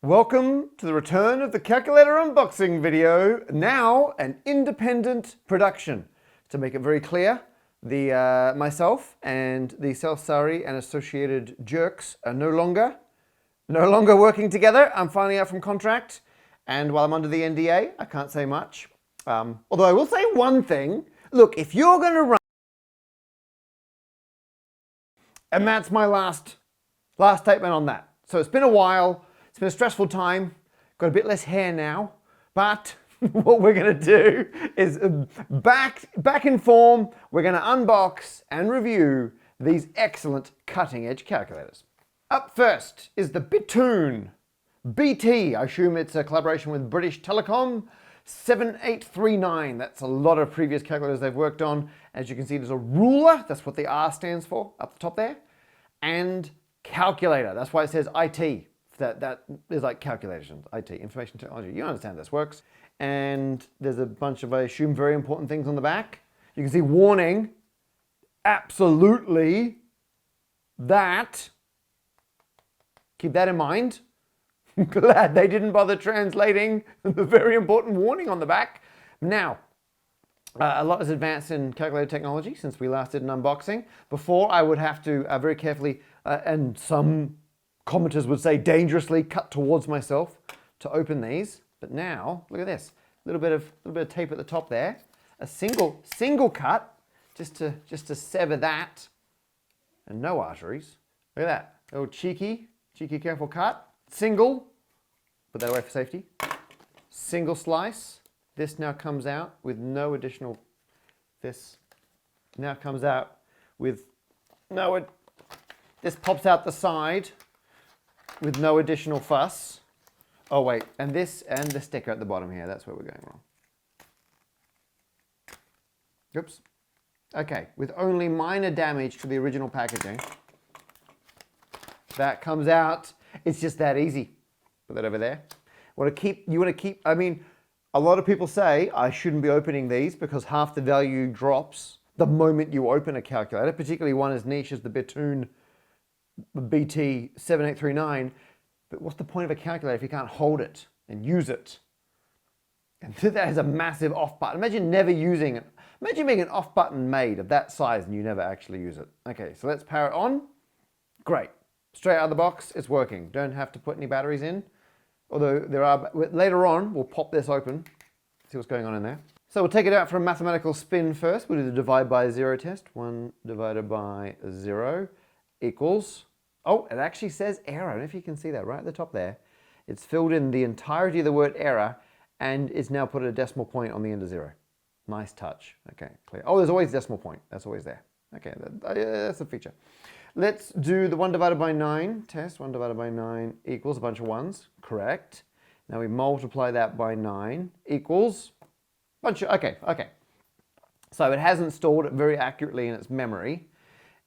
Welcome to the return of the calculator unboxing video, now an independent production. To make it very clear, myself and the Salisbury and associated jerks are no longer working together. I'm filing out from contract, and while I'm under the NDA, I can't say much. Although I will say one thing. Look, if you're going to run, and that's my last statement on that. So it's been a while. It's been a stressful time. Got a bit less hair now, but what we're going to do is back in form. We're going to unbox and review these excellent cutting-edge calculators. Up first is the Bitoon BT. I assume it's a collaboration with British Telecom. 7839. That's a lot of previous calculators they've worked on. As you can see, there's a ruler. That's what the R stands for up the top there. And calculator. That's why it says IT. That is like calculations, IT, information technology. You understand how this works. And there's a bunch of, I assume, very important things on the back. You can see warning, absolutely that. Keep that in mind. I'm glad they didn't bother translating the very important warning on the back. Now, a lot has advanced in calculator technology since we last did an unboxing. Before, I would have to very carefully, and some commenters would say dangerously, cut towards myself to open these. But now, look at this, a little bit of tape at the top there, a single cut, just to sever that, and no arteries. Look at that, a little cheeky, careful cut. Single, put that away for safety. Single slice. This now comes out with no additional. This now comes out with no. This pops out the side with no additional fuss. Oh wait, and this and the sticker at the bottom here. That's where we're going wrong. Oops. Okay, with only minor damage to the original packaging. That comes out. It's just that easy. Put that over there. You want to keep, I mean, a lot of people say I shouldn't be opening these because half the value drops the moment you open a calculator, particularly one as niche as the Bitoon BT 7839. But what's the point of a calculator if you can't hold it and use it? And that has a massive off button. Imagine never using it. Imagine being an off button made of that size and you never actually use it. Okay, so let's power it on. Great. Straight out of the box, it's working. Don't have to put any batteries in. Although there are, later on, we'll pop this open, see what's going on in there. So we'll take it out for a mathematical spin first. We'll do the divide by zero test. 1 divided by 0 equals, oh, it actually says error. I don't know if you can see that right at the top there. It's filled in the entirety of the word error and it's now put a decimal point on the end of 0. Nice touch. Okay, clear. Oh, there's always a decimal point. That's always there. Okay, that's a feature. Let's do the 1 divided by 9 test. 1 divided by 9 equals a bunch of 1s. Correct. Now we multiply that by 9 equals a bunch of, okay. So it hasn't stored it very accurately in its memory.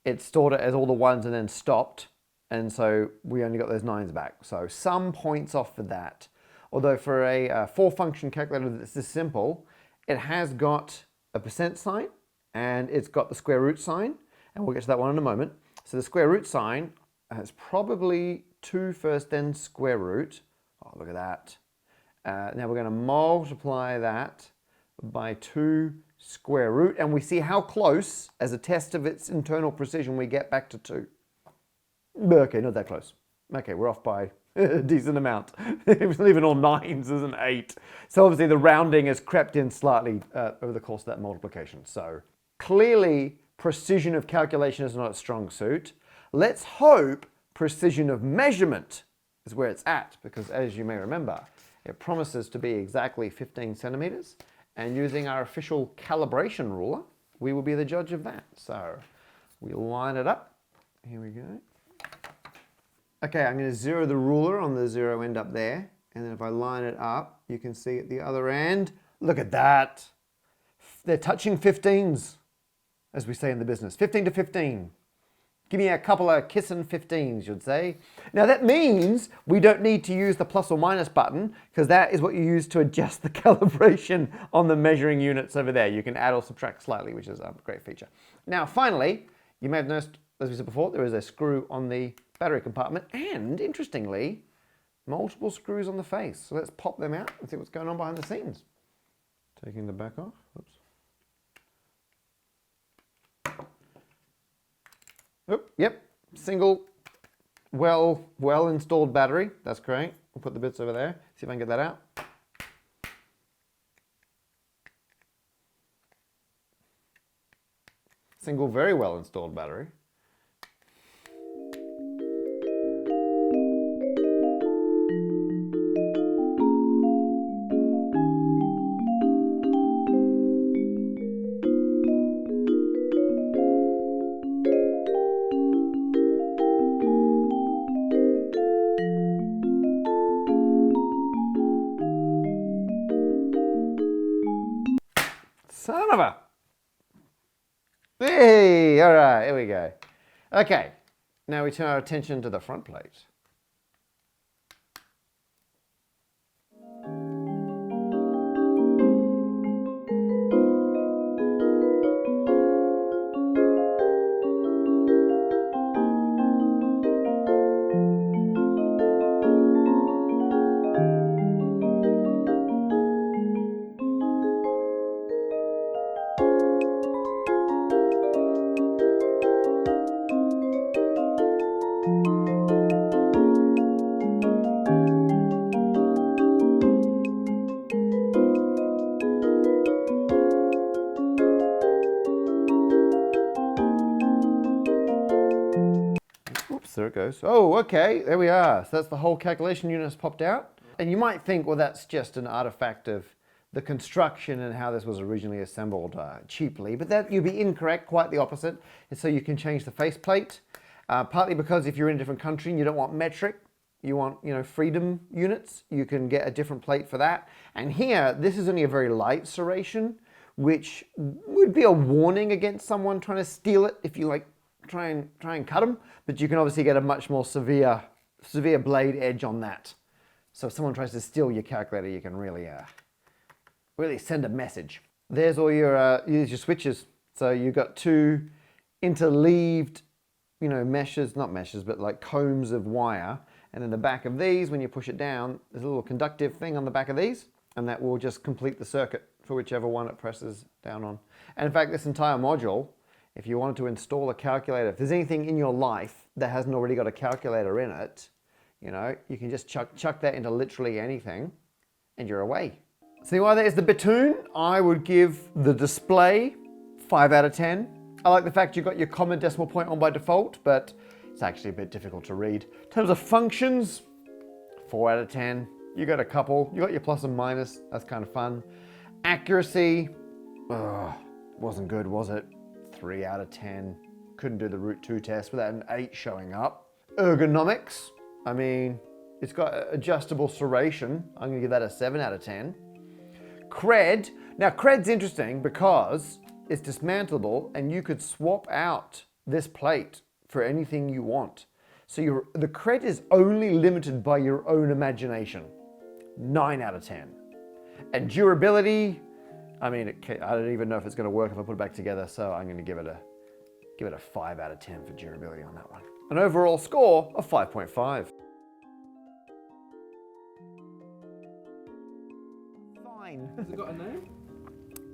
It stored it as all the 1s and then stopped. And so we only got those 9s back. So some points off for that. Although for a 4-function calculator that's this simple, it has got a percent sign and it's got the square root sign. And we'll get to that one in a moment. So the square root sign is probably 2 first, then square root. Oh, look at that. Now we're going to multiply that by 2 square root. And we see how close, as a test of its internal precision, we get back to 2. Okay, not that close. Okay, we're off by a decent amount. Even all 9s is an 8. So obviously the rounding has crept in slightly over the course of that multiplication. So clearly, precision of calculation is not a strong suit. Let's hope precision of measurement is where it's at, because as you may remember, it promises to be exactly 15 centimeters. And using our official calibration ruler, we will be the judge of that. So we line it up. Here we go. Okay, I'm going to zero the ruler on the 0 end up there. And then if I line it up, you can see at the other end, look at that. They're touching 15s. As we say in the business, 15 to 15. Give me a couple of kissing 15s, you'd say. Now that means we don't need to use the plus or minus button because that is what you use to adjust the calibration on the measuring units over there. You can add or subtract slightly, which is a great feature. Now finally, you may have noticed, as we said before, there is a screw on the battery compartment and, interestingly, multiple screws on the face. So let's pop them out and see what's going on behind the scenes. Taking the back off. Oops. Oop, yep, single, well installed battery. That's great. We'll put the bits over there. See if I can get that out. Single, very well installed battery. Son of a... Hey, all right, here we go. Okay, now we turn our attention to the front plate. Oops, there it goes. Oh, okay, there we are. So that's the whole calculation unit has popped out. And you might think, well, that's just an artifact of the construction and how this was originally assembled cheaply, but that you'd be incorrect, quite the opposite. And so you can change the faceplate, partly because if you're in a different country and you don't want metric, you want, freedom units, you can get a different plate for that. And here, this is only a very light serration, which would be a warning against someone trying to steal it if you try and cut them, but you can obviously get a much more severe blade edge on that. So if someone tries to steal your calculator, you can really send a message. There's all your switches. So you've got two interleaved, meshes, not meshes, but like combs of wire. And in the back of these, when you push it down, there's a little conductive thing on the back of these, and that will just complete the circuit for whichever one it presses down on. And in fact, this entire module, if you wanted to install a calculator, if there's anything in your life that hasn't already got a calculator in it, you can just chuck that into literally anything and you're away. So while there's the Batoon, I would give the display 5 out of 10. I like the fact you've got your common decimal point on by default, but it's actually a bit difficult to read. In terms of functions, 4 out of 10. You got a couple. You got your plus and minus. That's kind of fun. Accuracy, wasn't good, was it? 3 out of 10. Couldn't do the root 2 test without an 8 showing up. Ergonomics, it's got adjustable serration. I'm going to give that a 7 out of 10. Cred. Now, cred's interesting because it's dismantleable and you could swap out this plate for anything you want. So the cred is only limited by your own imagination. 9 out of 10. And durability, I don't even know if it's going to work if I put it back together, so I'm going to give it a 5 out of 10 for durability on that one. An overall score of 5.5. Fine. Has it got a name?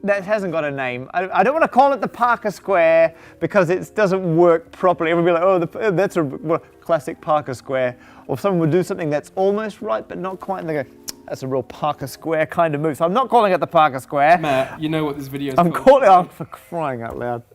That hasn't got a name. I don't want to call it the Parker Square because it doesn't work properly. Everyone will be like, oh, that's a classic Parker Square. Or if someone would do something that's almost right but not quite, and they go, that's a real Parker Square kind of move. So I'm not calling it the Parker Square. Matt, you know what this video is I'm calling it, for crying out loud.